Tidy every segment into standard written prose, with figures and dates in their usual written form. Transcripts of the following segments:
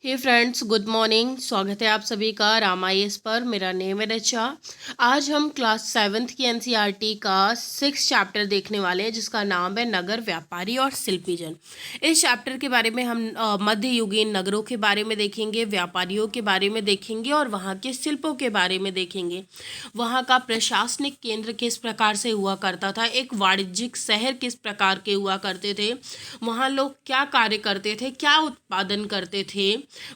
हे friends, good morning. स्वागत है आप सभी का रामायस पर। मेरा नेम है रचा। आज हम क्लास 7th की एनसीईआरटी का 6 चैप्टर देखने वाले हैं, जिसका नाम है नगर, व्यापारी और शिल्पीजन। इस चैप्टर के बारे में हम मध्ययुगीन नगरों के बारे में देखेंगे, व्यापारियों के बारे में देखेंगे और वहाँ के शिल्पों के बारे में देखेंगे। वहाँ का प्रशासनिक केंद्र किस प्रकार से हुआ करता था, एक वाणिज्यिक शहर किस प्रकार के हुआ करते थे, वहाँ लोग क्या कार्य करते थे, क्या उत्पादन करते थे,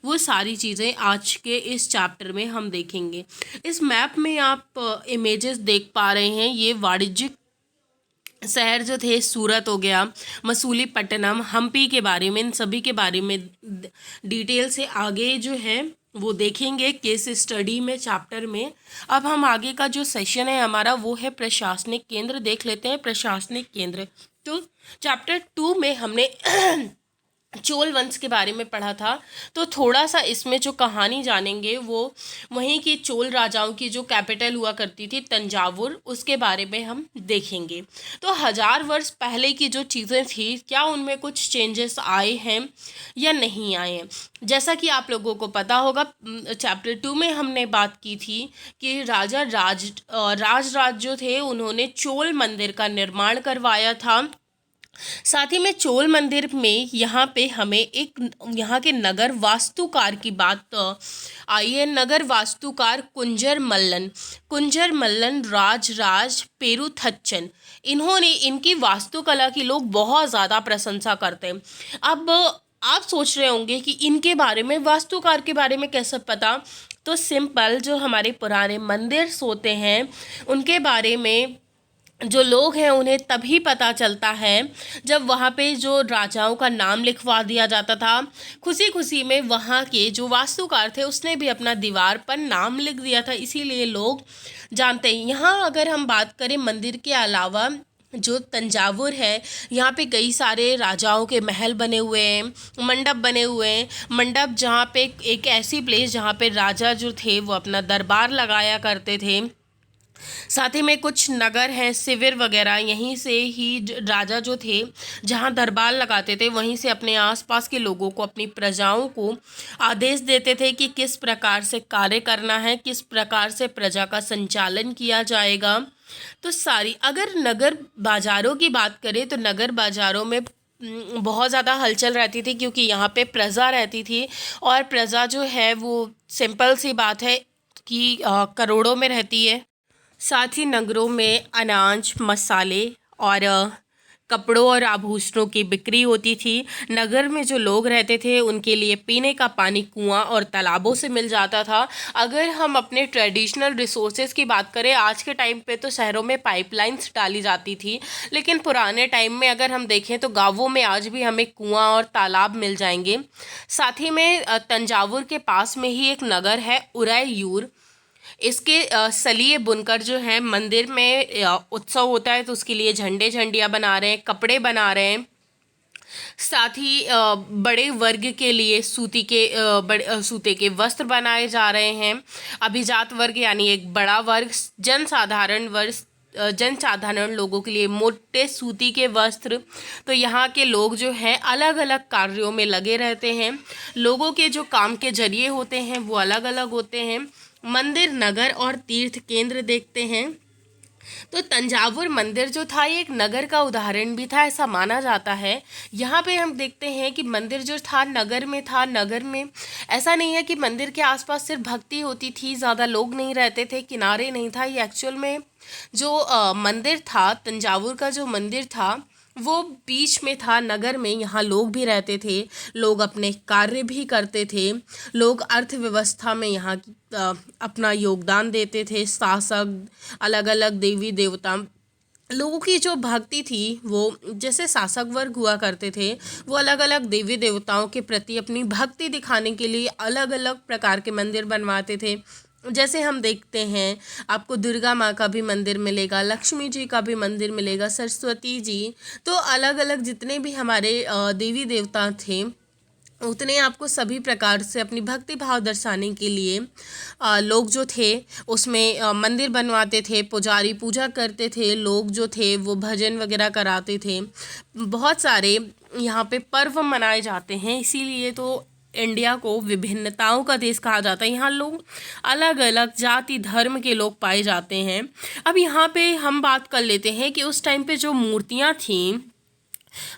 वो सारी चीज़ें आज के इस चैप्टर में हम देखेंगे। इस मैप में आप इमेजेस देख पा रहे हैं। ये वाणिज्यिक शहर जो थे, सूरत हो गया, मसूलीपट्टनम, हम्पी के बारे में, इन सभी के बारे में डिटेल से आगे जो है वो देखेंगे केस स्टडी में, चैप्टर में। अब हम आगे का जो सेशन है हमारा वो है प्रशासनिक केंद्र। देख लेते हैं प्रशासनिक केंद्र। तो चैप्टर 2 में हमने चोल वंश के बारे में पढ़ा था, तो थोड़ा सा इसमें जो कहानी जानेंगे वो वहीं की चोल राजाओं की जो कैपिटल हुआ करती थी तंजावुर, उसके बारे में हम देखेंगे। तो 1000 वर्ष पहले की जो चीज़ें थी, क्या उनमें कुछ चेंजेस आए हैं या नहीं आए हैं। जैसा कि आप लोगों को पता होगा, चैप्टर 2 में हमने बात की थी कि राजा राजराज जो थे उन्होंने चोल मंदिर का निर्माण करवाया था। साथ ही में चोल मंदिर में यहाँ पे हमें एक यहाँ के नगर वास्तुकार की बात आई है। नगर वास्तुकार कुंजर मल्लन राज पेरुथच्चन, इन्होंने इनकी वास्तुकला की लोग बहुत ज़्यादा प्रशंसा करते हैं। अब आप सोच रहे होंगे कि इनके बारे में, वास्तुकार के बारे में कैसे पता। तो सिंपल, जो हमारे पुराने मंदिर होते हैं उनके बारे में जो लोग हैं उन्हें तभी पता चलता है जब वहाँ पे जो राजाओं का नाम लिखवा दिया जाता था। खुशी खुशी में वहाँ के जो वास्तुकार थे उसने भी अपना दीवार पर नाम लिख दिया था, इसीलिए लोग जानते हैं। यहाँ अगर हम बात करें मंदिर के अलावा, जो तंजावुर है, यहाँ पे कई सारे राजाओं के महल बने हुए हैं, मंडप बने हुए हैं। मंडप जहाँ पे एक ऐसी प्लेस जहाँ पे राजा जो थे वो अपना दरबार लगाया करते थे। साथ ही में कुछ नगर हैं, शिविर वगैरह, यहीं से ही राजा जो थे जहाँ दरबार लगाते थे वहीं से अपने आसपास के लोगों को, अपनी प्रजाओं को आदेश देते थे कि किस प्रकार से कार्य करना है, किस प्रकार से प्रजा का संचालन किया जाएगा। तो सारी, अगर नगर बाज़ारों की बात करें तो नगर बाज़ारों में बहुत ज़्यादा हलचल रहती थी, क्योंकि यहाँ पे प्रजा रहती थी और प्रजा जो है वो, सिंपल सी बात है कि करोड़ों में रहती है। साथ ही नगरों में अनाज, मसाले और कपड़ों और आभूषणों की बिक्री होती थी। नगर में जो लोग रहते थे उनके लिए पीने का पानी कुआं और तालाबों से मिल जाता था। अगर हम अपने ट्रेडिशनल रिसोर्सेज की बात करें, आज के टाइम पे तो शहरों में पाइपलाइंस डाली जाती थी, लेकिन पुराने टाइम में अगर हम देखें तो गाँवों में आज भी हमें कुआं और तालाब मिल जाएंगे। साथ ही में तंजावुर के पास में ही एक नगर है उरैयूर। इसके सलिए बुनकर जो है, मंदिर में उत्सव होता है तो उसके लिए झंडियाँ बना रहे हैं, कपड़े बना रहे हैं। साथ ही बड़े वर्ग के लिए सूते के वस्त्र बनाए जा रहे हैं। अभिजात वर्ग यानी एक बड़ा वर्ग, जनसाधारण लोगों के लिए मोटे सूती के वस्त्र। तो यहाँ के लोग जो हैं अलग अलग कार्यों में लगे रहते हैं। लोगों के जो काम के जरिए होते हैं वो अलग अलग होते हैं। मंदिर, नगर और तीर्थ केंद्र देखते हैं। तो तंजावुर मंदिर जो था ये एक नगर का उदाहरण भी था, ऐसा माना जाता है। यहाँ पे हम देखते हैं कि मंदिर जो था नगर में था। नगर में ऐसा नहीं है कि मंदिर के आसपास सिर्फ भक्ति होती थी, ज़्यादा लोग नहीं रहते थे, किनारे नहीं था। ये एक्चुअल में जो मंदिर था, तंजावुर का जो मंदिर था वो बीच में था नगर में। यहाँ लोग भी रहते थे, लोग अपने कार्य भी करते थे, लोग अर्थव्यवस्था में यहाँ अपना योगदान देते थे। शासक, अलग अलग देवी देवता, लोगों की जो भक्ति थी वो, जैसे शासक वर्ग हुआ करते थे वो अलग अलग देवी देवताओं के प्रति अपनी भक्ति दिखाने के लिए अलग अलग प्रकार के मंदिर बनवाते थे। जैसे हम देखते हैं, आपको दुर्गा माँ का भी मंदिर मिलेगा, लक्ष्मी जी का भी मंदिर मिलेगा, सरस्वती जी। तो अलग अलग जितने भी हमारे देवी देवता थे, उतने आपको सभी प्रकार से अपनी भक्ति भाव दर्शाने के लिए लोग जो थे उसमें मंदिर बनवाते थे, पुजारी पूजा करते थे, लोग जो थे वो भजन वगैरह कराते थे। बहुत सारे यहाँ पे पर्व मनाए जाते हैं, इसीलिए तो इंडिया को विभिन्नताओं का देश कहा जाता है। यहाँ लोग अलग अलग जाति धर्म के लोग पाए जाते हैं। अब यहाँ पे हम बात कर लेते हैं कि उस टाइम पे जो मूर्तियाँ थीं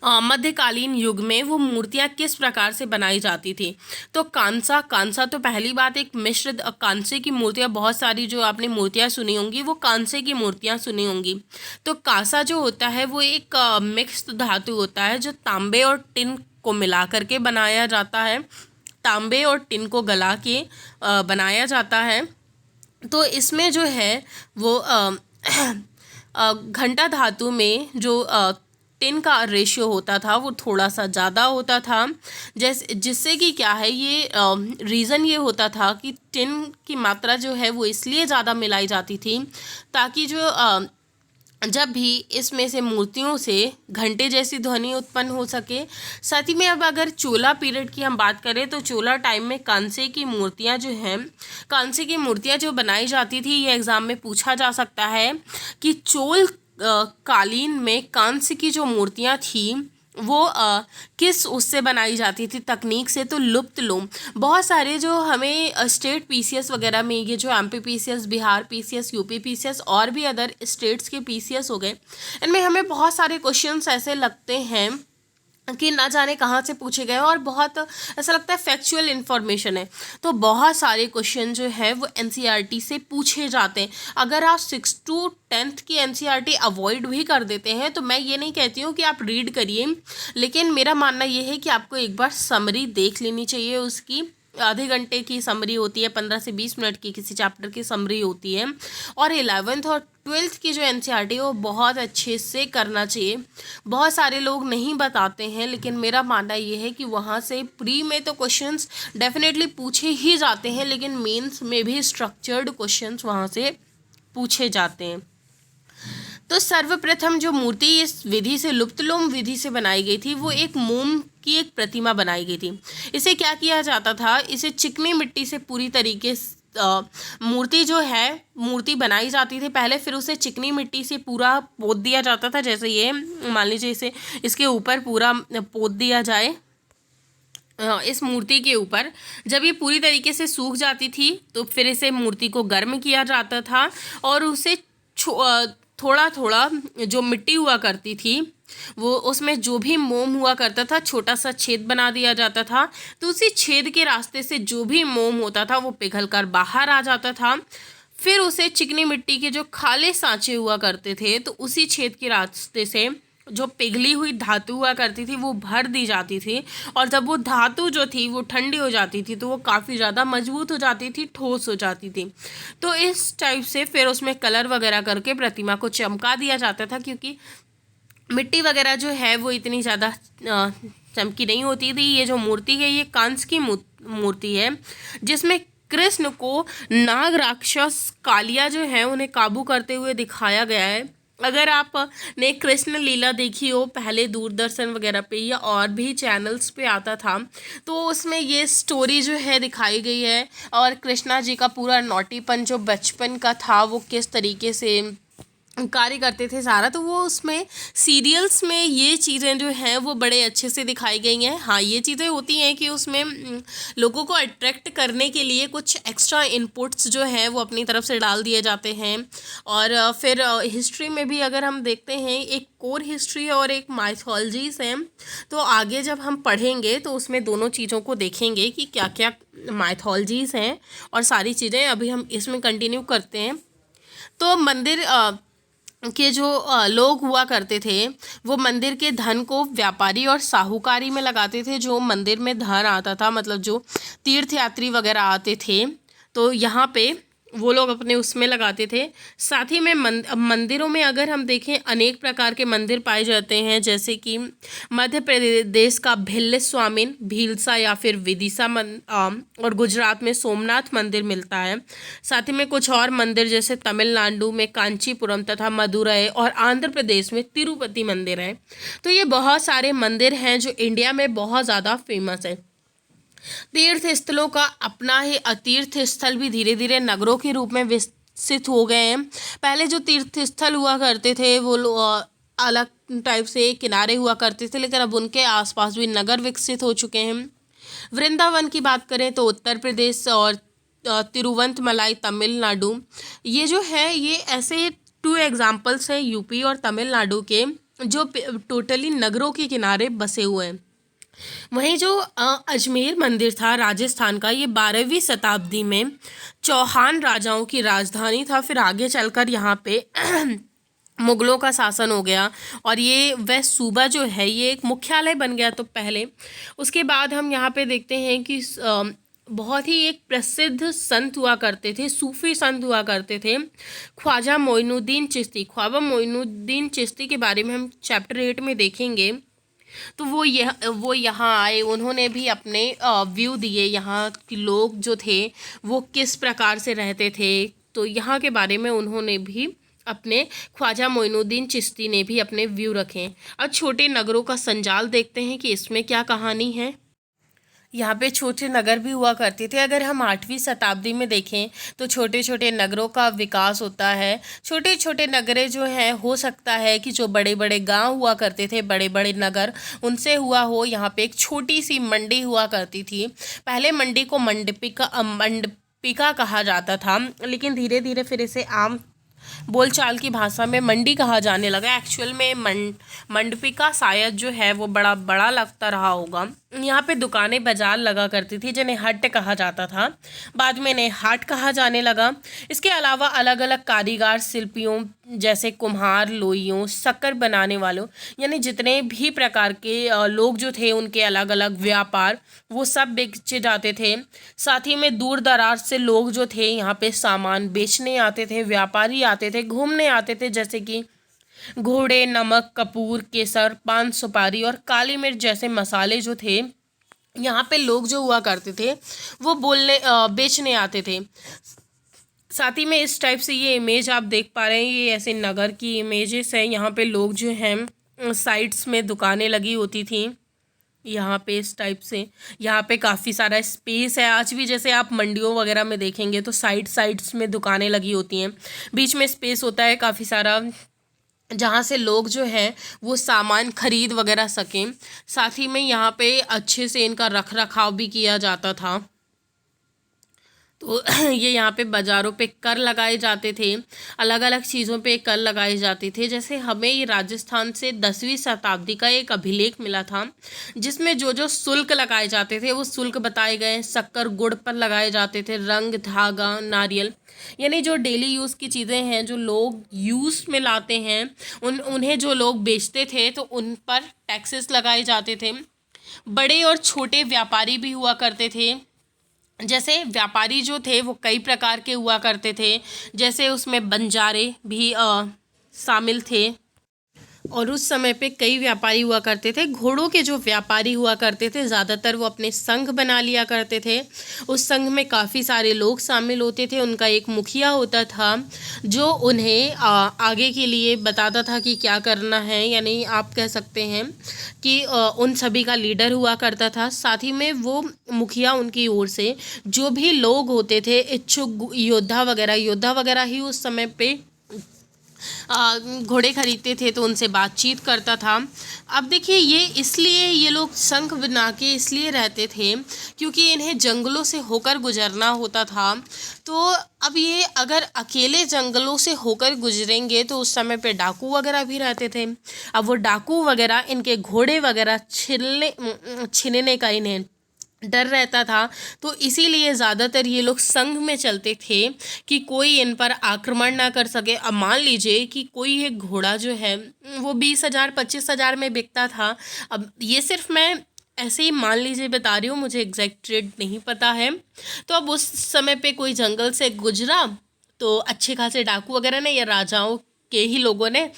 मध्यकालीन युग में, वो मूर्तियाँ किस प्रकार से बनाई जाती थी। तो कांसा तो पहली बात एक मिश्र कांसे की मूर्तियाँ, बहुत सारी जो आपने मूर्तियाँ सुनी होंगी वो कांसे की मूर्तियाँ सुनी होंगी। तो कांसा जो होता है वो एक मिक्स्ड धातु होता है जो तांबे और टिन को मिला करके बनाया जाता है। तांबे और टिन को गला के बनाया जाता है। तो इसमें जो है वो घंटा धातु में जो टिन का रेशियो होता था वो थोड़ा सा ज़्यादा होता था, जिससे कि क्या है, ये रीज़न ये होता था कि टिन की मात्रा जो है वो इसलिए ज़्यादा मिलाई जाती थी ताकि जो जब भी इसमें से मूर्तियों से घंटे जैसी ध्वनि उत्पन्न हो सके। साथ ही में अब अगर चोला पीरियड की हम बात करें तो चोला टाइम में कांसे की मूर्तियां जो हैं, कांसे की मूर्तियां जो बनाई जाती थी, ये एग्ज़ाम में पूछा जा सकता है कि चोल कालीन में कांस्य की जो मूर्तियां थी वो किस उससे बनाई जाती थी तकनीक से। तो लुप्त लोम, बहुत सारे जो हमें स्टेट पीसीएस वगैरह में, ये जो MP PCS, Bihar PCS, UP PCS और भी अदर स्टेट्स के पीसीएस हो गए, इनमें हमें बहुत सारे क्वेश्चंस ऐसे लगते हैं कि ना जाने कहाँ से पूछे गए और बहुत ऐसा लगता है फैक्चुअल इन्फॉर्मेशन है। तो बहुत सारे क्वेश्चन जो है वो एनसीईआरटी से पूछे जाते हैं। अगर आप 6 to 10th की एनसीईआरटी अवॉइड भी कर देते हैं तो मैं ये नहीं कहती हूँ कि आप रीड करिए, लेकिन मेरा मानना ये है कि आपको एक बार समरी देख लेनी चाहिए। उसकी आधे घंटे की समरी होती है, 15 से 20 मिनट की किसी चैप्टर की समरी होती है। और 11th और 12th की जो एनसीईआरटी है वो बहुत अच्छे से करना चाहिए। बहुत सारे लोग नहीं बताते हैं, लेकिन मेरा मानना ये है कि वहाँ से प्री में तो क्वेश्चंस डेफिनेटली पूछे ही जाते हैं, लेकिन मेंस में भी स्ट्रक्चर्ड क्वेश्चंस वहाँ से पूछे जाते हैं। तो सर्वप्रथम जो मूर्ति इस विधि से, लुप्तलोम विधि से बनाई गई थी, वो एक मोम की एक प्रतिमा बनाई गई थी। इसे क्या किया जाता था, इसे चिकनी मिट्टी से पूरी तरीके से मूर्ति जो है, मूर्ति बनाई जाती थी पहले, फिर उसे चिकनी मिट्टी से पूरा पोत दिया जाता था। जैसे ये मान लीजिए, इसे इसके ऊपर पूरा पोत दिया जाए, इस मूर्ति के ऊपर जब ये पूरी तरीके से सूख जाती थी तो फिर इसे मूर्ति को गर्म किया जाता था और उसे थोड़ा थोड़ा जो मिट्टी हुआ करती थी वो, उसमें जो भी मोम हुआ करता था, छोटा सा छेद बना दिया जाता था। तो उसी छेद के रास्ते से जो भी मोम होता था वो पिघल कर बाहर आ जाता था। फिर उसे चिकनी मिट्टी के जो खाले सांचे हुआ करते थे, तो उसी छेद के रास्ते से जो पिघली हुई धातु हुआ करती थी वो भर दी जाती थी। और जब वो धातु जो थी वो ठंडी हो जाती थी तो वो काफ़ी ज़्यादा मजबूत हो जाती थी, ठोस हो जाती थी। तो इस टाइप से फिर उसमें कलर वगैरह करके प्रतिमा को चमका दिया जाता था, क्योंकि मिट्टी वगैरह जो है वो इतनी ज़्यादा चमकी नहीं होती थी। ये जो मूर्ति है ये कांस की मूर्ति है, जिसमें कृष्ण को नाग राक्षस कालिया जो है उन्हें काबू करते हुए दिखाया गया है। अगर आपने कृष्ण लीला देखी हो पहले दूरदर्शन वगैरह पे या और भी चैनल्स पे आता था, तो उसमें ये स्टोरी जो है दिखाई गई है। और कृष्णा जी का पूरा नौटीपन जो बचपन का था वो किस तरीके से कार्य करते थे सारा, तो वो उसमें सीरियल्स में ये चीज़ें जो हैं वो बड़े अच्छे से दिखाई गई हैं। हाँ, ये चीज़ें होती हैं कि उसमें लोगों को अट्रैक्ट करने के लिए कुछ एक्स्ट्रा इनपुट्स जो हैं वो अपनी तरफ से डाल दिए जाते हैं। और फिर हिस्ट्री में भी अगर हम देखते हैं, एक कोर हिस्ट्री है और एक माइथोलॉजीज है। तो आगे जब हम पढ़ेंगे तो उसमें दोनों चीज़ों को देखेंगे कि क्या क्या माइथोलॉजीज हैं और सारी चीज़ें। अभी हम इसमें कंटिन्यू करते हैं। तो मंदिर के जो लोग हुआ करते थे वो मंदिर के धन को व्यापारी और साहूकारी में लगाते थे। जो मंदिर में धन आता था, मतलब जो तीर्थयात्री वगैरह आते थे, तो यहाँ पे वो लोग अपने उसमें लगाते थे। साथ ही में मंदिरों में अगर हम देखें, अनेक प्रकार के मंदिर पाए जाते हैं, जैसे कि मध्य प्रदेश का भिल्ल स्वामिन, भीलसा या फिर विदिशा और गुजरात में सोमनाथ मंदिर मिलता है। साथ ही में कुछ और मंदिर जैसे तमिलनाडु में कांचीपुरम तथा मदुरई और आंध्र प्रदेश में तिरुपति मंदिर है। तो ये बहुत सारे मंदिर हैं जो इंडिया में बहुत ज़्यादा फेमस है। तीर्थ स्थलों का अपना ही अतीर्थ स्थल भी धीरे धीरे नगरों के रूप में विकसित हो गए हैं। पहले जो तीर्थ स्थल हुआ करते थे वो अलग टाइप से किनारे हुआ करते थे, लेकिन अब उनके आसपास भी नगर विकसित हो चुके हैं। वृंदावन की बात करें तो उत्तर प्रदेश और तिरुवंतमलाई तमिलनाडु, ये जो है ये ऐसे 2 एग्जाम्पल्स हैं यूपी और तमिलनाडु के जो टोटली नगरों के किनारे बसे हुए हैं। वहीं जो अजमेर मंदिर था राजस्थान का, ये 12वीं शताब्दी में चौहान राजाओं की राजधानी था। फिर आगे चलकर यहाँ पे मुगलों का शासन हो गया और ये वह सूबा जो है ये एक मुख्यालय बन गया। तो पहले उसके बाद हम यहाँ पे देखते हैं कि बहुत ही एक प्रसिद्ध संत हुआ करते थे, सूफी संत हुआ करते थे, ख्वाजा मोइनुद्दीन चिश्ती। ख्वाजा मोइनुद्दीन चिश्ती के बारे में हम चैप्टर 8 में देखेंगे। तो वो यहाँ आए, उन्होंने भी अपने व्यू दिए, यहाँ के लोग जो थे वो किस प्रकार से रहते थे। तो यहाँ के बारे में उन्होंने भी अपने ख्वाजा मोइनुद्दीन चिश्ती ने भी अपने व्यू रखे। अब छोटे नगरों का संजाल देखते हैं कि इसमें क्या कहानी है। यहाँ पे छोटे नगर भी हुआ करते थे। अगर हम 8वीं शताब्दी में देखें तो छोटे छोटे नगरों का विकास होता है। छोटे छोटे नगरे जो हैं, हो सकता है कि जो बड़े बड़े गांव हुआ करते थे, बड़े बड़े नगर, उनसे हुआ हो। यहाँ पे एक छोटी सी मंडी हुआ करती थी। पहले मंडी को मंडपिका कहा जाता था, लेकिन धीरे धीरे फिर इसे आम बोलचाल की भाषा में मंडी कहा जाने लगा। एक्चुअल में मंडपिका शायद जो है वो बड़ा बड़ा लगता रहा होगा। यहाँ पे दुकानें बाजार लगा करती थी जिन्हें हट कहा जाता था, बाद में इन्हें हाट कहा जाने लगा। इसके अलावा अलग अलग कारीगर शिल्पियों जैसे कुम्हार, लोइयों, शक्कर बनाने वालों, यानी जितने भी प्रकार के लोग जो थे उनके अलग अलग व्यापार वो सब बेचे जाते थे। साथ ही में दूर दराज से लोग जो थे यहाँ पे सामान बेचने आते थे, व्यापारी आते थे, घूमने आते थे, जैसे कि घोड़े, नमक, कपूर, केसर, पान सुपारी और काली मिर्च जैसे मसाले जो थे यहाँ पे लोग जो हुआ करते थे वो बेचने आते थे। साथ ही में इस टाइप से ये इमेज आप देख पा रहे हैं, ये ऐसे नगर की इमेजेस है। यहाँ पे लोग जो हैं साइड्स में दुकानें लगी होती थी यहाँ पे इस टाइप से। यहाँ पे काफ़ी सारा स्पेस है। आज भी जैसे आप मंडियों वगैरह में देखेंगे तो साइड्स में दुकानें लगी होती हैं, बीच में स्पेस होता है काफ़ी सारा, जहाँ से लोग जो हैं वो सामान खरीद वगैरह सकें। साथ ही में यहाँ पे अच्छे से इनका रख रखाव भी किया जाता था। तो ये यहाँ पे बाज़ारों पे कर लगाए जाते थे, अलग अलग चीज़ों पे कर लगाए जाते थे। जैसे हमें ये राजस्थान से 10वीं शताब्दी का एक अभिलेख मिला था जिसमें जो जो शुल्क लगाए जाते थे वो शुल्क बताए गए। शक्कर, गुड़ पर लगाए जाते थे, रंग, धागा, नारियल, यानी जो डेली यूज़ की चीज़ें हैं जो लोग यूज़ में लाते हैं उन्हें जो लोग बेचते थे तो उन पर टैक्सेस लगाए जाते थे। बड़े और छोटे व्यापारी भी हुआ करते थे। जैसे व्यापारी जो थे वो कई प्रकार के हुआ करते थे, जैसे उसमें बंजारे भी शामिल थे। और उस समय पे कई व्यापारी हुआ करते थे। घोड़ों के जो व्यापारी हुआ करते थे ज़्यादातर वो अपने संघ बना लिया करते थे। उस संघ में काफ़ी सारे लोग शामिल होते थे। उनका एक मुखिया होता था जो उन्हें आगे के लिए बताता था कि क्या करना है, यानी आप कह सकते हैं कि उन सभी का लीडर हुआ करता था। साथ ही में वो मुखिया उनकी ओर से जो भी लोग होते थे, इच्छुक योद्धा वगैरह ही उस समय पे घोड़े खरीदते थे तो उनसे बातचीत करता था। अब देखिए ये लोग संघ बना के इसलिए रहते थे क्योंकि इन्हें जंगलों से होकर गुजरना होता था। तो अब ये अगर अकेले जंगलों से होकर गुजरेंगे तो उस समय पे डाकू वगैरह भी रहते थे। अब वो डाकू वगैरह इनके घोड़े वगैरह छीनने का इन्हें डर रहता था। तो इसीलिए ज़्यादातर ये लोग संघ में चलते थे कि कोई इन पर आक्रमण ना कर सके। अब मान लीजिए कि कोई एक घोड़ा जो है वो 20,000 25,000 में बिकता था। अब ये सिर्फ मैं ऐसे ही मान लीजिए बता रही हूँ, मुझे एग्जैक्ट रेट नहीं पता है। तो अब उस समय पे कोई जंगल से गुजरा तो अच्छे खासे डाकू वगैरह ने या राजाओं के ही लोगों ने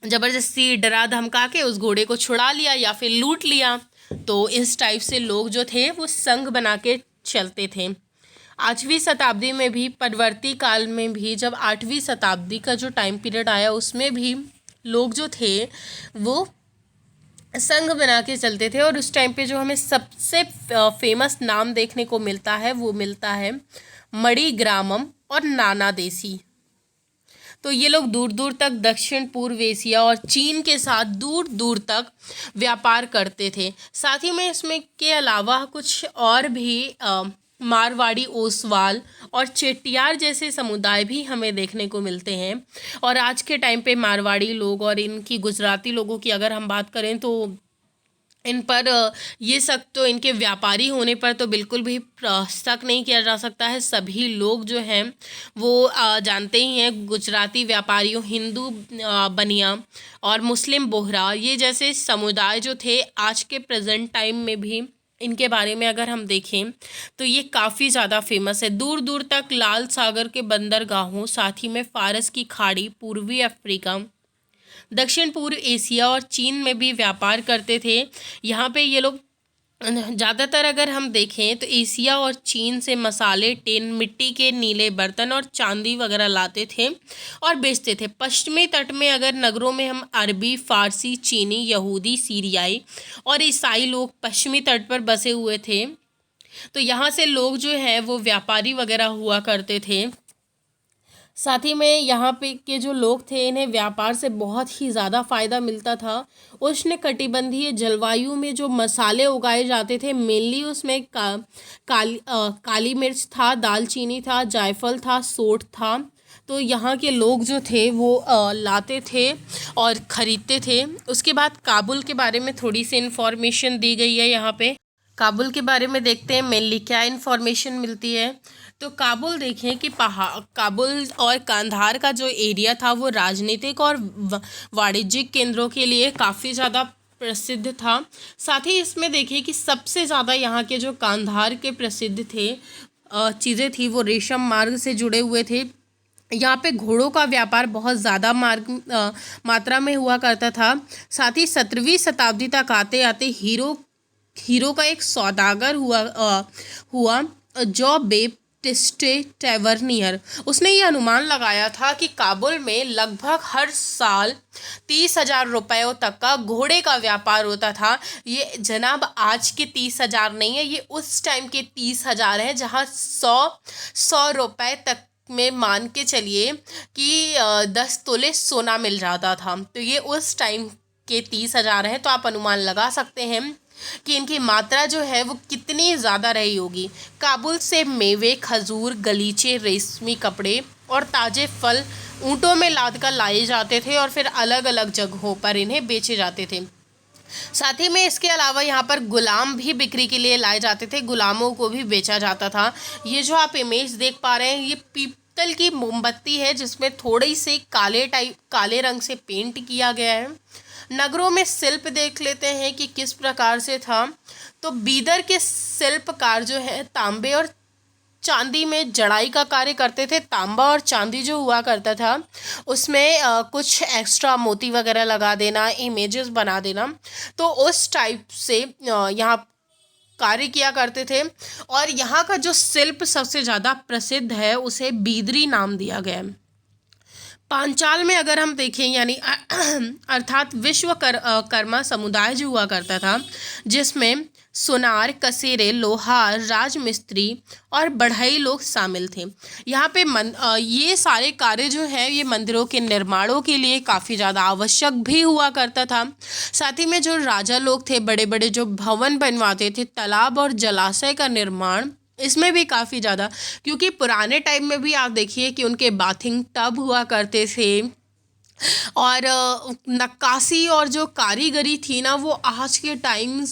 ज़बरदस्ती डरा धमका के उस घोड़े को छुड़ा लिया या फिर लूट लिया। तो इस टाइप से लोग जो थे वो संघ बना के चलते थे। 8वीं शताब्दी में भी, परवर्ती काल में भी, जब 8वीं शताब्दी का जो टाइम पीरियड आया उसमें भी लोग जो थे वो संघ बना के चलते थे। और उस टाइम पे जो हमें सबसे फेमस नाम देखने को मिलता है वो मिलता है मणिग्रामम और नाना देसी। तो ये लोग दूर दूर तक दक्षिण पूर्व एशिया और चीन के साथ दूर दूर तक व्यापार करते थे। साथ ही में इसमें के अलावा कुछ और भी मारवाड़ी, ओसवाल और चेट्टियार जैसे समुदाय भी हमें देखने को मिलते हैं। और आज के टाइम पे मारवाड़ी लोग और इनकी गुजराती लोगों की अगर हम बात करें तो इन पर ये शक तो इनके व्यापारी होने पर तो बिल्कुल भी शक नहीं किया जा सकता है। सभी लोग जो हैं वो जानते ही हैं, गुजराती व्यापारियों, हिंदू बनिया और मुस्लिम बोहरा, ये जैसे समुदाय जो थे आज के प्रेजेंट टाइम में भी इनके बारे में अगर हम देखें तो ये काफ़ी ज़्यादा फेमस है। दूर दूर तक लाल सागर के बंदरगाहों, साथ ही में फारस की खाड़ी, पूर्वी अफ्रीका, दक्षिण पूर्व एशिया और चीन में भी व्यापार करते थे। यहाँ पे ये लोग ज़्यादातर अगर हम देखें तो एशिया और चीन से मसाले, टिन, मिट्टी के नीले बर्तन और चांदी वगैरह लाते थे और बेचते थे। पश्चिमी तट में अगर नगरों में हम अरबी, फारसी, चीनी, यहूदी, सीरियाई और ईसाई लोग पश्चिमी तट पर बसे हुए थे। तो यहाँ से लोग जो है वो व्यापारी वगैरह हुआ करते थे। साथ ही में यहाँ पे के जो लोग थे इन्हें व्यापार से बहुत ही ज़्यादा फ़ायदा मिलता था। उष्णकटिबंधीय जलवायु में जो मसाले उगाए जाते थे मेनली उसमें काली मिर्च था, दालचीनी था, जायफल था, सोंठ था। तो यहाँ के लोग जो थे वो लाते थे और ख़रीदते थे। उसके बाद काबुल के बारे में थोड़ी सी इन्फॉर्मेशन दी गई है। यहाँ पे काबुल के बारे में देखते हैं मेनली क्या इन्फॉर्मेशन मिलती है। तो काबुल देखें कि काबुल और कांधार का जो एरिया था वो राजनीतिक और वाणिज्यिक केंद्रों के लिए काफ़ी ज़्यादा प्रसिद्ध था। साथ ही इसमें देखें कि सबसे ज़्यादा यहाँ के जो कांधार के प्रसिद्ध थे चीज़ें थी वो रेशम मार्ग से जुड़े हुए थे। यहाँ पे घोड़ों का व्यापार बहुत ज़्यादा मात्रा में हुआ करता था। साथ ही 17वीं शताब्दी तक आते आते हीरो का एक सौदागर हुआ जो बेप्टिस्टे टैवर्नियर, उसने ये अनुमान लगाया था कि काबुल में लगभग हर साल 30,000 रुपयों तक का घोड़े का व्यापार होता था। ये जनाब आज के 30,000 नहीं है, ये उस टाइम के 30,000 है जहाँ 100 रुपये तक में मान के चलिए कि 10 तोले सोना मिल जाता था। तो ये उस टाइम के 30,000 हैं। तो आप अनुमान लगा सकते हैं कि इनकी मात्रा जो है वो कितनी ज़्यादा रही होगी। काबुल से मेवे, खजूर, गलीचे, रेशमी कपड़े और ताज़े फल ऊँटों में लाद कर लाए जाते थे और फिर अलग अलग जगहों पर इन्हें बेचे जाते थे। साथ ही में इसके अलावा यहाँ पर गुलाम भी बिक्री के लिए लाए जाते थे, गुलामों को भी बेचा जाता था। ये जो आप इमेज देख पा रहे हैं ये पीतल की मोमबत्ती है जिसमें थोड़ी सी काले रंग से पेंट किया गया है। नगरों में शिल्प देख लेते हैं कि किस प्रकार से था। तो बीदर के शिल्पकार जो है तांबे और चांदी में जड़ाई का कार्य करते थे। तांबा और चांदी जो हुआ करता था उसमें कुछ एक्स्ट्रा मोती वगैरह लगा देना, इमेजेस बना देना, तो उस टाइप से यहाँ कार्य किया करते थे। और यहाँ का जो शिल्प सबसे ज़्यादा प्रसिद्ध है उसे बीदरी नाम दिया गया है। पांचाल में अगर हम देखें यानी अर्थात विश्वकर्मा समुदाय जो हुआ करता था जिसमें सुनार, कसेरे, लोहार, राजमिस्त्री और बढ़ई लोग शामिल थे। यहाँ पे ये सारे कार्य जो है ये मंदिरों के निर्माणों के लिए काफ़ी ज़्यादा आवश्यक भी हुआ करता था। साथ ही में जो राजा लोग थे बड़े बड़े जो भवन बनवाते थे, तालाब और जलाशय का निर्माण इसमें भी काफ़ी ज़्यादा, क्योंकि पुराने टाइम में भी आप देखिए कि उनके बाथिंग टब हुआ करते थे और नक्काशी और जो कारीगरी थी ना वो आज के टाइम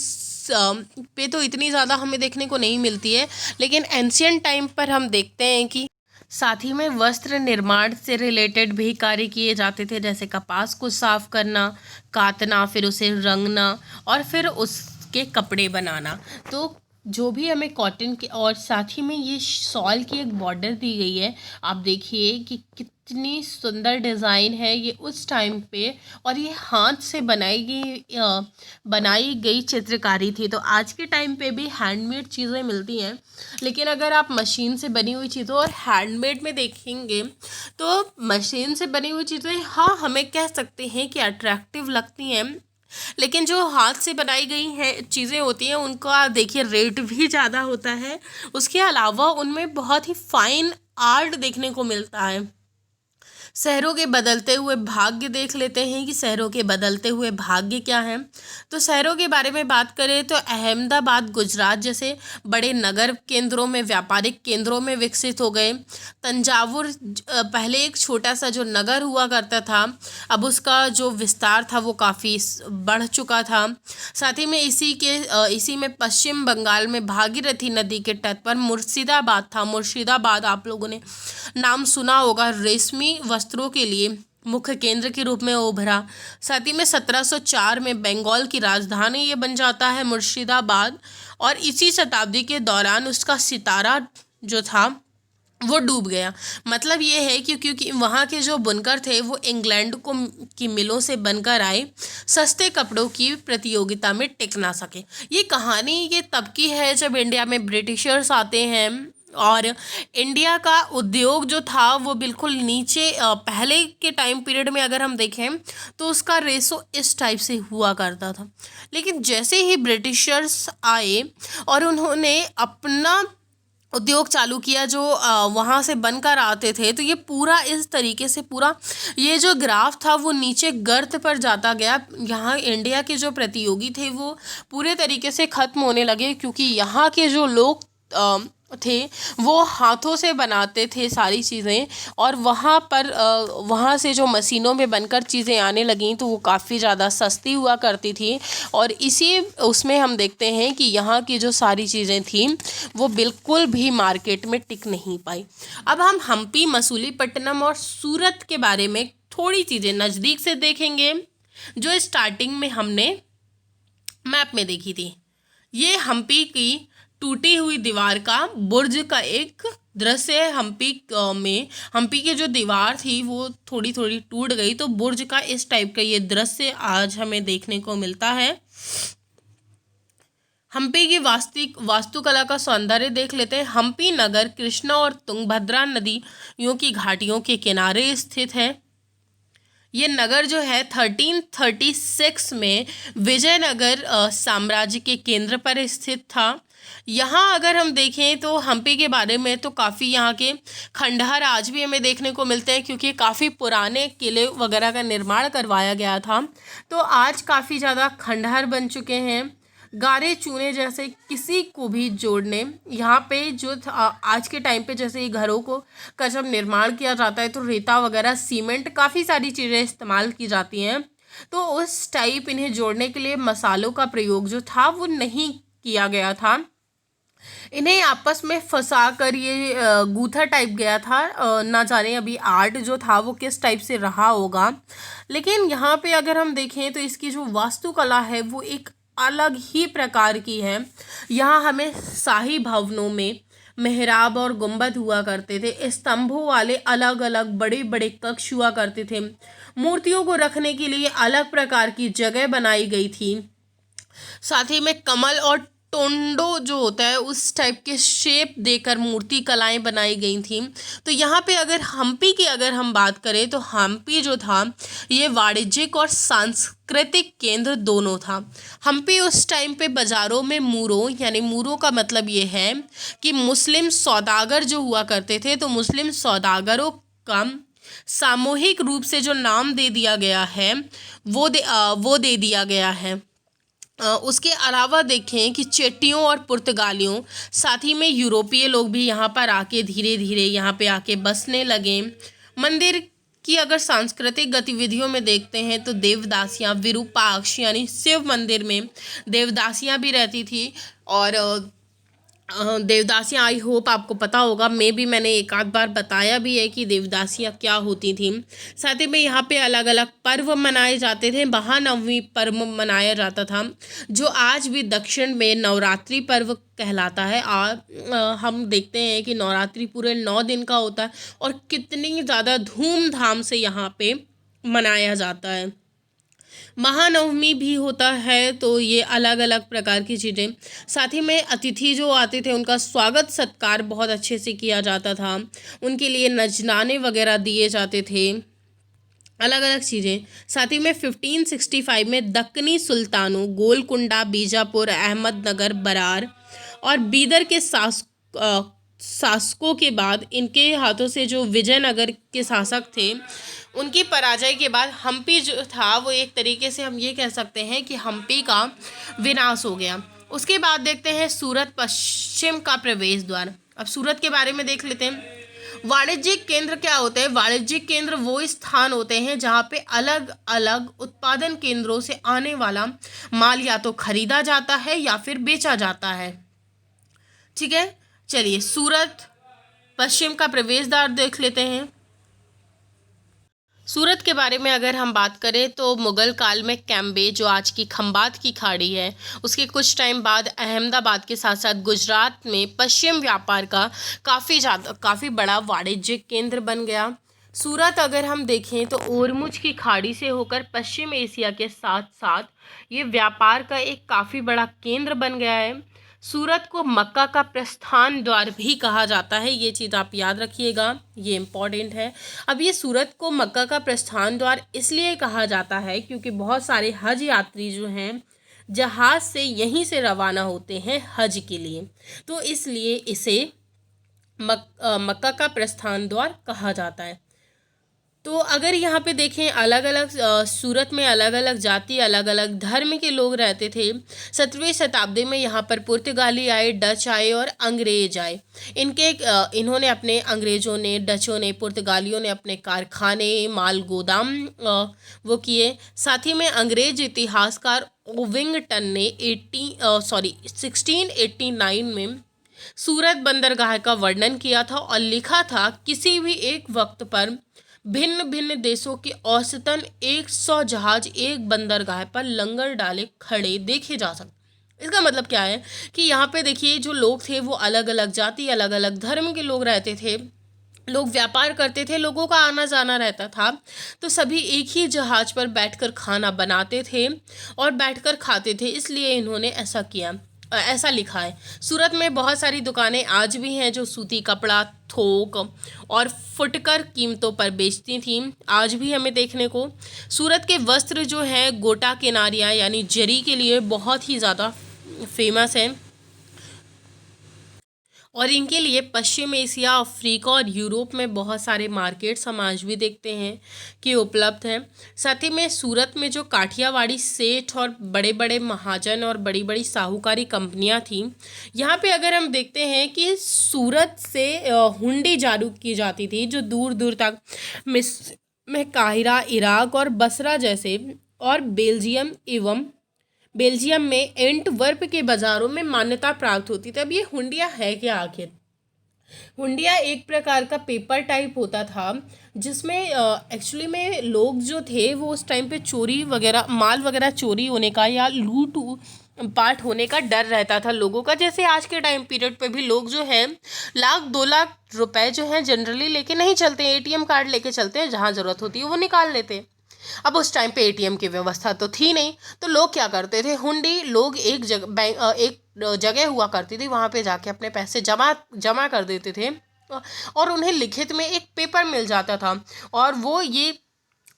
पे तो इतनी ज़्यादा हमें देखने को नहीं मिलती है, लेकिन एंशियंट टाइम पर हम देखते हैं कि साथ ही में वस्त्र निर्माण से रिलेटेड भी कार्य किए जाते थे, जैसे कपास को साफ करना, काटना, फिर उसे रंगना और फिर उसके कपड़े बनाना। तो जो भी हमें कॉटन के और साथ ही में ये शॉल की एक बॉर्डर दी गई है, आप देखिए कि कितनी सुंदर डिज़ाइन है ये उस टाइम पे, और ये हाथ से बनाई गई चित्रकारी थी। तो आज के टाइम पे भी हैंडमेड चीज़ें मिलती हैं, लेकिन अगर आप मशीन से बनी हुई चीज़ों और हैंडमेड में देखेंगे तो मशीन से बनी हुई चीज़ें हाँ हमें कह सकते हैं कि अट्रैक्टिव लगती हैं, लेकिन जो हाथ से बनाई गई है चीज़ें होती हैं उनका देखिए रेट भी ज़्यादा होता है। उसके अलावा उनमें बहुत ही फाइन आर्ट देखने को मिलता है। शहरों के बदलते हुए भाग्य देख लेते हैं कि शहरों के बदलते हुए भाग्य क्या हैं। तो शहरों के बारे में बात करें तो अहमदाबाद गुजरात जैसे बड़े नगर केंद्रों में, व्यापारिक केंद्रों में विकसित हो गए। तंजावुर पहले एक छोटा सा जो नगर हुआ करता था, अब उसका जो विस्तार था वो काफ़ी बढ़ चुका था। साथ ही में इसी में पश्चिम बंगाल में भागीरथी नदी के तट पर मुर्शिदाबाद था। मुर्शिदाबाद आप लोगों ने नाम सुना होगा, रेशमी वस्त्रों के लिए मुख्य केंद्र के रूप में उभरा। साथ ही में 1704 में बंगाल की राजधानी ये बन जाता है मुर्शिदाबाद, और इसी शताब्दी के दौरान उसका सितारा जो था वो डूब गया। मतलब ये है कि क्योंकि वहाँ के जो बुनकर थे वो इंग्लैंड की मिलों से बनकर आए, सस्ते कपड़ों की प्रतियोगिता में टिक ना सके। ये कहानी ये तब की है जब इंडिया में ब्रिटिशर्स आते हैं और इंडिया का उद्योग जो था वो बिल्कुल नीचे, पहले के टाइम पीरियड में अगर हम देखें तो उसका रेशो इस टाइप से हुआ करता था। लेकिन जैसे ही ब्रिटिशर्स आए और उन्होंने अपना उद्योग चालू किया जो वहाँ से बनकर आते थे, तो ये पूरा इस तरीके से पूरा ये जो ग्राफ था वो नीचे गर्त पर जाता गया। यहाँ इंडिया के जो प्रतियोगी थे वो पूरे तरीके से ख़त्म होने लगे, क्योंकि यहाँ के जो लोग थे वो हाथों से बनाते थे सारी चीज़ें, और वहाँ से जो मशीनों में बनकर चीज़ें आने लगीं तो वो काफ़ी ज़्यादा सस्ती हुआ करती थी। और इसी उसमें हम देखते हैं कि यहाँ की जो सारी चीज़ें थीं वो बिल्कुल भी मार्केट में टिक नहीं पाई। अब हम हम्पी, मसूलीपट्टनम और सूरत के बारे में थोड़ी चीज़ें नज़दीक से देखेंगे जो स्टार्टिंग में हमने मैप में देखी थी। ये हम्पी की टूटी हुई दीवार का बुर्ज का एक दृश्य है। हम्पी की जो दीवार थी वो थोड़ी थोड़ी टूट गई, तो बुर्ज का इस टाइप का ये दृश्य आज हमें देखने को मिलता है। हम्पी की वास्तुकला का सौंदर्य देख लेते हैं। हम्पी नगर कृष्णा और तुंगभद्रा नदियों की घाटियों के किनारे स्थित है। ये नगर जो है 1336 में विजयनगर साम्राज्य के केंद्र पर स्थित था। यहाँ अगर हम देखें तो हम्पी के बारे में तो काफ़ी यहाँ के खंडहर आज भी हमें देखने को मिलते हैं, क्योंकि काफ़ी पुराने किले वगैरह का निर्माण करवाया गया था। तो आज काफ़ी ज़्यादा खंडहर बन चुके हैं। गारे चूने जैसे किसी को भी जोड़ने यहाँ पे जो आज के टाइम पे जैसे घरों का जब निर्माण किया जाता है तो रेता वगैरह, सीमेंट, काफ़ी सारी चीज़ें इस्तेमाल की जाती हैं। तो उस टाइप इन्हें जोड़ने के लिए मसालों का प्रयोग जो था वो नहीं किया गया था। इन्हें आपस में फंसा कर ये गूथा टाइप गया था। ना जाने अभी आर्ट जो था वो किस टाइप से रहा होगा। लेकिन यहाँ पे अगर हम देखें तो इसकी जो वास्तुकला है वो एक अलग ही प्रकार की है। यहाँ हमें शाही भवनों में मेहराब और गुंबद हुआ करते थे, स्तंभों वाले अलग अलग बड़े बड़े कक्ष हुआ करते थे, मूर्तियों को रखने के लिए अलग प्रकार की जगह बनाई गई थी। साथ ही में कमल और टोंडो जो होता है उस टाइप के शेप देकर मूर्ति कलाएं बनाई गई थी। तो यहाँ पे अगर हम्पी की अगर हम बात करें तो हम्पी जो था ये वाणिज्यिक और सांस्कृतिक केंद्र दोनों था। हम्पी उस टाइम पे बाज़ारों में मूरों, यानी मूरों का मतलब ये है कि मुस्लिम सौदागर जो हुआ करते थे, तो मुस्लिम सौदागरों का सामूहिक रूप से जो नाम दे दिया गया है वो दे दिया गया है। उसके अलावा देखें कि चेट्टियों और पुर्तगालियों, साथ ही में यूरोपीय लोग भी यहाँ पर आके धीरे धीरे यहाँ पे आके बसने लगे। मंदिर की अगर सांस्कृतिक गतिविधियों में देखते हैं तो देवदासियाँ, विरूपाक्ष यानी शिव मंदिर में देवदासियाँ भी रहती थी। और देवदासियाँ, आई होप आपको पता होगा, मैंने एक आध बार बताया भी है कि देवदासियाँ क्या होती थीं। साथ ही में यहाँ पे अलग अलग पर्व मनाए जाते थे। महानवमी पर्व मनाया जाता था जो आज भी दक्षिण में नवरात्रि पर्व कहलाता है। हम देखते हैं कि नवरात्रि पूरे 9 दिन का होता है और कितनी ज़्यादा धूमधाम से यहाँ पे मनाया जाता है। महानवमी भी होता है, तो ये अलग अलग प्रकार की चीज़ें। साथ ही में अतिथि जो आते थे उनका स्वागत सत्कार बहुत अच्छे से किया जाता था, उनके लिए नजराने वगैरह दिए जाते थे, अलग अलग चीज़ें। साथ ही में 1565 में दक्कनी सुल्तानों गोलकुंडा, बीजापुर, अहमदनगर, बरार और बीदर के शासकों के बाद, इनके हाथों से जो विजयनगर के शासक थे उनकी पराजय के बाद हम्पी जो था वो एक तरीके से हम ये कह सकते हैं कि हम्पी का विनाश हो गया। उसके बाद देखते हैं सूरत पश्चिम का प्रवेश द्वार। अब सूरत के बारे में देख लेते हैं। वाणिज्यिक केंद्र क्या होते हैं? वाणिज्यिक केंद्र वो स्थान होते हैं जहाँ पे अलग अलग उत्पादन केंद्रों से आने वाला माल या तो खरीदा जाता है या फिर बेचा जाता है। ठीक है, चलिए सूरत पश्चिम का प्रवेश द्वार देख लेते हैं। सूरत के बारे में अगर हम बात करें तो मुगल काल में कैम्बे, जो आज की खंबात की खाड़ी है, उसके कुछ टाइम बाद अहमदाबाद के साथ साथ गुजरात में पश्चिम व्यापार का काफ़ी बड़ा वाणिज्यिक केंद्र बन गया। सूरत अगर हम देखें तो ओरमुझ की खाड़ी से होकर पश्चिम एशिया के साथ साथ ये व्यापार का एक काफ़ी बड़ा केंद्र बन गया है। सूरत को मक्का का प्रस्थान द्वार भी कहा जाता है, ये चीज़ आप याद रखिएगा, ये इम्पॉर्टेंट है। अब ये सूरत को मक्का का प्रस्थान द्वार इसलिए कहा जाता है क्योंकि बहुत सारे हज यात्री जो हैं जहाज़ से यहीं से रवाना होते हैं हज के लिए, तो इसलिए इसे मक्का का प्रस्थान द्वार कहा जाता है। तो अगर यहाँ पे देखें अलग अलग सूरत में अलग अलग जाति अलग अलग धर्म के लोग रहते थे। 17वीं शताब्दी में यहाँ पर पुर्तगाली आए, डच आए और अंग्रेज आए। इन्होंने अपने अंग्रेज़ों ने, डचों ने, पुर्तगालियों ने अपने कारखाने, माल गोदाम वो किए। साथ ही में अंग्रेज इतिहासकार ओविंगटन ने 1689 में सूरत बंदरगाह का वर्णन किया था और लिखा था किसी भी एक वक्त पर भिन्न भिन्न देशों के औसतन 100 जहाज एक बंदरगाह पर लंगर डाले खड़े देखे जा सकते। इसका मतलब क्या है कि यहाँ पे देखिए जो लोग थे वो अलग अलग जाति अलग अलग धर्म के लोग रहते थे, लोग व्यापार करते थे, लोगों का आना जाना रहता था, तो सभी एक ही जहाज पर बैठकर खाना बनाते थे और बैठकर खाते थे, इसलिए इन्होंने ऐसा किया, ऐसा लिखा है। सूरत में बहुत सारी दुकानें आज भी हैं जो सूती कपड़ा, थोक और फुटकर कीमतों पर बेचती थीं, आज भी हमें देखने को। सूरत के वस्त्र जो हैं गोटा किनारियाँ यानी जरी के लिए बहुत ही ज़्यादा फेमस हैं और इनके लिए पश्चिम एशिया, अफ्रीका और यूरोप में बहुत सारे मार्केट्स हम आज भी देखते हैं कि उपलब्ध हैं। साथ ही में सूरत में जो काठियावाड़ी सेठ और बड़े बड़े महाजन और बड़ी बड़ी साहूकारी कंपनियां थीं, यहाँ पे अगर हम देखते हैं कि सूरत से हुंडी जारी की जाती थी जो दूर दूर तक मिस्र में काहिरा, इराक और बसरा जैसे और बेल्जियम में एंटवर्प के बाज़ारों में मान्यता प्राप्त होती थी। अब ये हुंडिया है क्या आखिर? हुंडिया एक प्रकार का पेपर टाइप होता था जिसमें एक्चुअली में लोग जो थे वो उस टाइम पे चोरी वगैरह, माल वगैरह चोरी होने का या लूट पाट होने का डर रहता था लोगों का। जैसे आज के टाइम पीरियड पे भी लोग जो हैं 1,00,000-2,00,000 रुपए जो हैं जनरली लेके नहीं चलते हैं, एटीएम कार्ड लेके चलते हैं, जहाँ ज़रूरत होती है वो निकाल लेते हैं। अब उस टाइम पे एटीएम की व्यवस्था तो थी नहीं, तो लोग क्या करते थे, हुंडी लोग एक जगह हुआ करती थी, वहाँ पे जाके अपने पैसे जमा कर देते थे और उन्हें लिखित में एक पेपर मिल जाता था और वो ये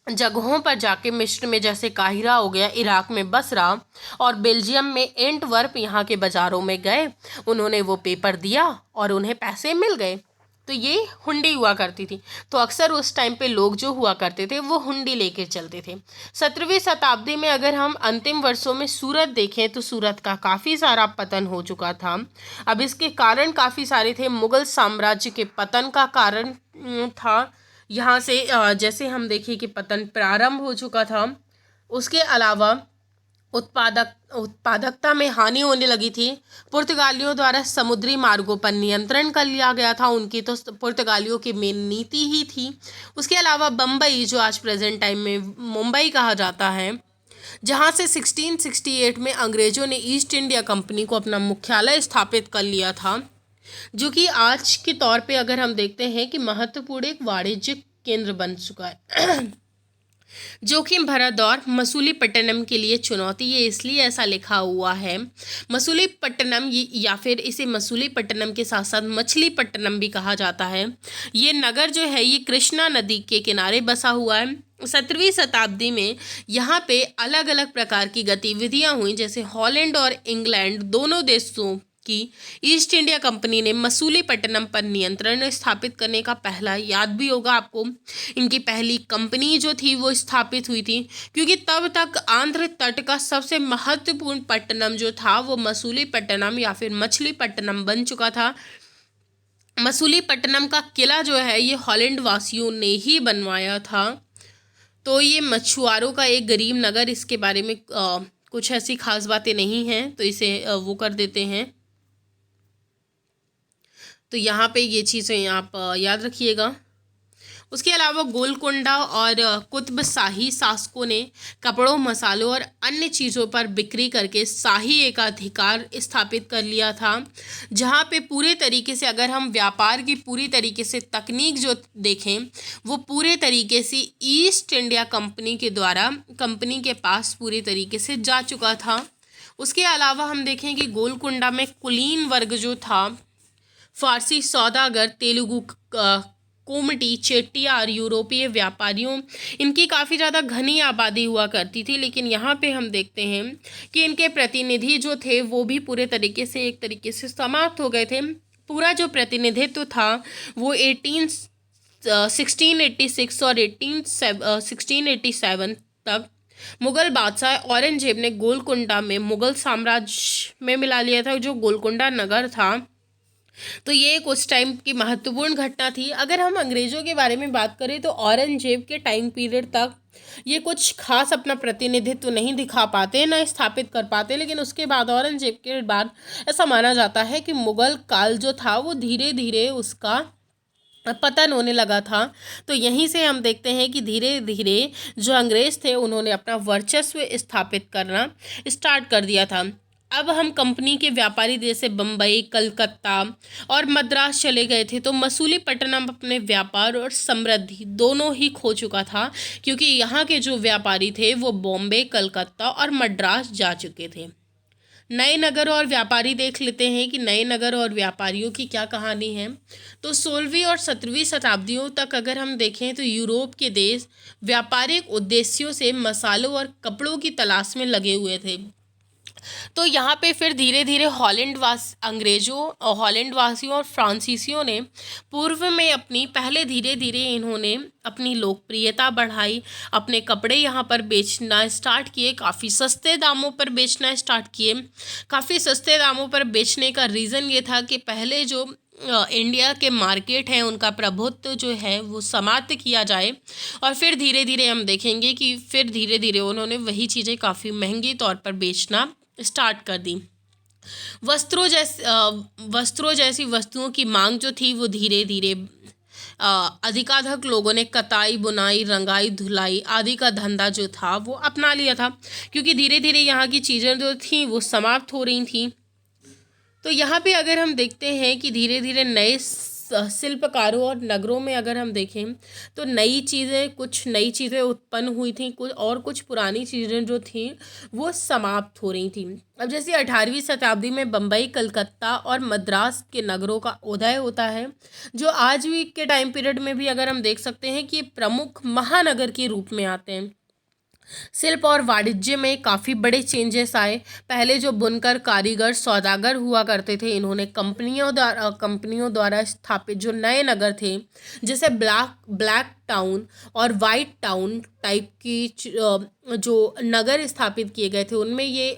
जगहों पर जाके मिस्र में जैसे काहिरा हो गया, इराक में बसरा और बेल्जियम में एंटवर्प, यहाँ के बाज़ारों में गए, उन्होंने वो पेपर दिया और उन्हें पैसे मिल गए। तो ये हुंडी हुआ करती थी। तो अक्सर उस टाइम पे लोग जो हुआ करते थे वो हुंडी लेकर चलते थे। 17वीं शताब्दी में अगर हम अंतिम वर्षों में सूरत देखें तो सूरत का काफ़ी सारा पतन हो चुका था। अब इसके कारण काफ़ी सारे थे। मुग़ल साम्राज्य के पतन का कारण था यहाँ से, जैसे हम देखें कि पतन प्रारंभ हो चुका था। उसके अलावा उत्पादकता में हानि होने लगी थी। पुर्तगालियों द्वारा समुद्री मार्गों पर नियंत्रण कर लिया गया था, उनकी तो पुर्तगालियों की मेन नीति ही थी। उसके अलावा बम्बई, जो आज प्रेजेंट टाइम में मुंबई कहा जाता है, जहां से 1668 में अंग्रेज़ों ने ईस्ट इंडिया कंपनी को अपना मुख्यालय स्थापित कर लिया था, जो कि आज के तौर पे अगर हम देखते हैं कि महत्वपूर्ण एक वाणिज्यिक केंद्र बन चुका है। जोखिम भरा दौर, मसूलीपट्टनम के लिए चुनौती, ये इसलिए ऐसा लिखा हुआ है। मसूलीपट्टनम या फिर इसे मसूलीपट्टनम के साथ साथ मछलीपट्टनम भी कहा जाता है। ये नगर जो है ये कृष्णा नदी के किनारे बसा हुआ है। 17वीं शताब्दी में यहाँ पे अलग अलग प्रकार की गतिविधियाँ हुई, जैसे हॉलैंड और इंग्लैंड दोनों देशों कि ईस्ट इंडिया कंपनी ने मसूलीपट्टनम पर नियंत्रण स्थापित करने का पहला, याद भी होगा आपको, इनकी पहली कंपनी जो थी वो स्थापित हुई थी, क्योंकि तब तक आंध्र तट का सबसे महत्वपूर्ण पट्टनम जो था वो मसूलीपट्टनम या फिर मछलीपट्टनम बन चुका था। मसूलीपट्टनम का किला जो है ये हॉलैंड वासियों ने ही बनवाया था। तो ये मछुआरों का एक गरीब नगर, इसके बारे में कुछ ऐसी खास बातें नहीं हैं, तो इसे वो कर देते हैं। तो यहाँ पे ये चीज़ें आप याद रखिएगा। उसके अलावा गोलकोंडा और कुतुब शाही शासकों ने कपड़ों, मसालों और अन्य चीज़ों पर बिक्री करके शाही एकाधिकार स्थापित कर लिया था, जहाँ पे पूरे तरीके से, अगर हम व्यापार की पूरी तरीके से तकनीक जो देखें, वो पूरे तरीके से ईस्ट इंडिया कंपनी के द्वारा कंपनी के पास पूरी तरीके से जा चुका था। उसके अलावा हम देखें कि गोलकोंडा में कुलीन वर्ग जो था, फारसी सौदागर, तेलुगु कोमटी, चेट्टियार, यूरोपीय व्यापारियों, इनकी काफ़ी ज़्यादा घनी आबादी हुआ करती थी। लेकिन यहाँ पे हम देखते हैं कि इनके प्रतिनिधि जो थे वो भी पूरे तरीके से एक तरीके से समाप्त हो गए थे। पूरा जो प्रतिनिधित्व था वो 1686 और 1687 तक मुग़ल बादशाह औरंगजेब ने गोलकोंडा में मुग़ल साम्राज्य में मिला लिया था, जो गोलकोंडा नगर था। तो ये एक उस टाइम की महत्वपूर्ण घटना थी। अगर हम अंग्रेज़ों के बारे में बात करें तो औरंगजेब के टाइम पीरियड तक ये कुछ खास अपना प्रतिनिधित्व नहीं दिखा पाते, न स्थापित कर पाते, लेकिन उसके बाद औरंगजेब के बाद ऐसा माना जाता है कि मुग़ल काल जो था वो धीरे धीरे उसका पतन होने लगा था। तो यहीं से हम देखते हैं कि धीरे धीरे जो अंग्रेज़ थे उन्होंने अपना वर्चस्व स्थापित करना स्टार्ट कर दिया था। अब हम कंपनी के व्यापारी जैसे बम्बई, कलकत्ता और मद्रास चले गए थे, तो मसूलीपट्टनम अपने व्यापार और समृद्धि दोनों ही खो चुका था, क्योंकि यहाँ के जो व्यापारी थे वो बॉम्बे, कलकत्ता और मद्रास जा चुके थे। नए नगर और व्यापारी देख लेते हैं कि नए नगर और व्यापारियों की क्या कहानी है। तो 16वीं और 17वीं शताब्दियों तक अगर हम देखें तो यूरोप के देश व्यापारिक उद्देश्यों से मसालों और कपड़ों की तलाश में लगे हुए थे। तो यहाँ पे फिर धीरे धीरे हॉलैंड वासियों और फ्रांसीसियों ने पूर्व में पहले धीरे धीरे इन्होंने अपनी लोकप्रियता बढ़ाई, अपने कपड़े यहाँ पर बेचना स्टार्ट किए, काफ़ी सस्ते दामों पर बेचना स्टार्ट किए। काफ़ी सस्ते दामों पर बेचने का रीज़न ये था कि पहले जो इंडिया के मार्केट हैं उनका प्रभुत्व जो है वो समाप्त किया जाए, और फिर धीरे धीरे हम देखेंगे कि फिर धीरे धीरे उन्होंने वही चीज़ें काफ़ी महंगी तौर पर बेचना स्टार्ट कर दी। वस्त्रों जैसी वस्तुओं की मांग जो थी वो धीरे धीरे अधिकाधिक लोगों ने कताई, बुनाई, रंगाई, धुलाई आदि का धंधा जो था वो अपना लिया था, क्योंकि धीरे धीरे यहाँ की चीज़ें जो थी वो समाप्त हो रही थी। तो यहाँ पे अगर हम देखते हैं कि धीरे धीरे नए शिल्पकारों और नगरों में अगर हम देखें तो कुछ नई चीज़ें उत्पन्न हुई थी, कुछ पुरानी चीज़ें जो थी वो समाप्त हो रही थी। अब जैसे 18वीं शताब्दी में बम्बई, कलकत्ता और मद्रास के नगरों का उदय होता है, जो आज भी के टाइम पीरियड में भी अगर हम देख सकते हैं कि प्रमुख महानगर के रूप में आते हैं। शिल्प और वाणिज्य में काफ़ी बड़े चेंजेस आए। पहले जो बुनकर, कारीगर, सौदागर हुआ करते थे, इन्होंने कंपनियों द्वारा स्थापित जो नए नगर थे, जैसे ब्लैक टाउन और वाइट टाउन टाइप की जो नगर स्थापित किए गए थे, उनमें ये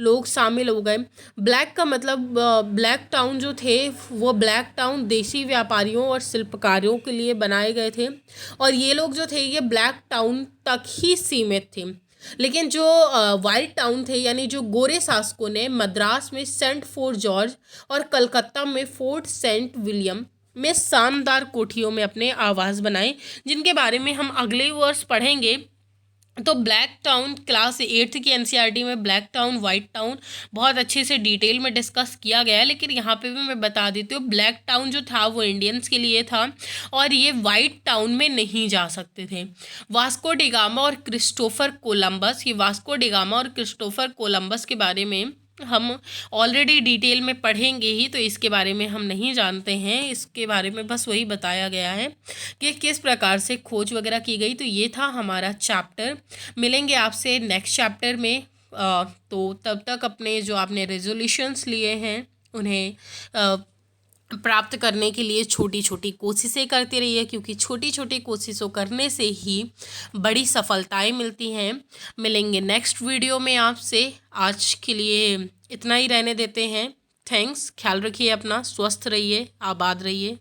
लोग शामिल हो गए। ब्लैक का मतलब ब्लैक टाउन जो थे वो ब्लैक टाउन देशी व्यापारियों और शिल्पकारों के लिए बनाए गए थे, और ये लोग जो थे ये ब्लैक टाउन तक ही सीमित थे। लेकिन जो वाइट टाउन थे, यानी जो गोरे शासकों ने मद्रास में सेंट फोर्ट जॉर्ज और कलकत्ता में फोर्ट सेंट विलियम में शानदार कोठियों में अपने आवास बनाए, जिनके बारे में हम अगले वर्ष पढ़ेंगे। तो ब्लैक टाउन क्लास 8th की एनसीईआरटी में ब्लैक टाउन, वाइट टाउन बहुत अच्छे से डिटेल में डिस्कस किया गया है, लेकिन यहाँ पे भी मैं बता देती हूँ, ब्लैक टाउन जो था वो इंडियंस के लिए था और ये वाइट टाउन में नहीं जा सकते थे। वास्को डिगामा और क्रिस्टोफर कोलंबस के बारे में हम ऑलरेडी डिटेल में पढ़ेंगे ही, तो इसके बारे में हम नहीं जानते हैं। इसके बारे में बस वही बताया गया है कि किस प्रकार से खोज वगैरह की गई। तो ये था हमारा चैप्टर। मिलेंगे आपसे नेक्स्ट चैप्टर में। तो तब तक अपने जो आपने रेजोल्यूशंस लिए हैं उन्हें प्राप्त करने के लिए छोटी छोटी कोशिशें करते रहिए, क्योंकि छोटी छोटी कोशिशों करने से ही बड़ी सफलताएं मिलती हैं। मिलेंगे नेक्स्ट वीडियो में आपसे। आज के लिए इतना ही रहने देते हैं। थैंक्स। ख्याल रखिए अपना, स्वस्थ रहिए, आबाद रहिए।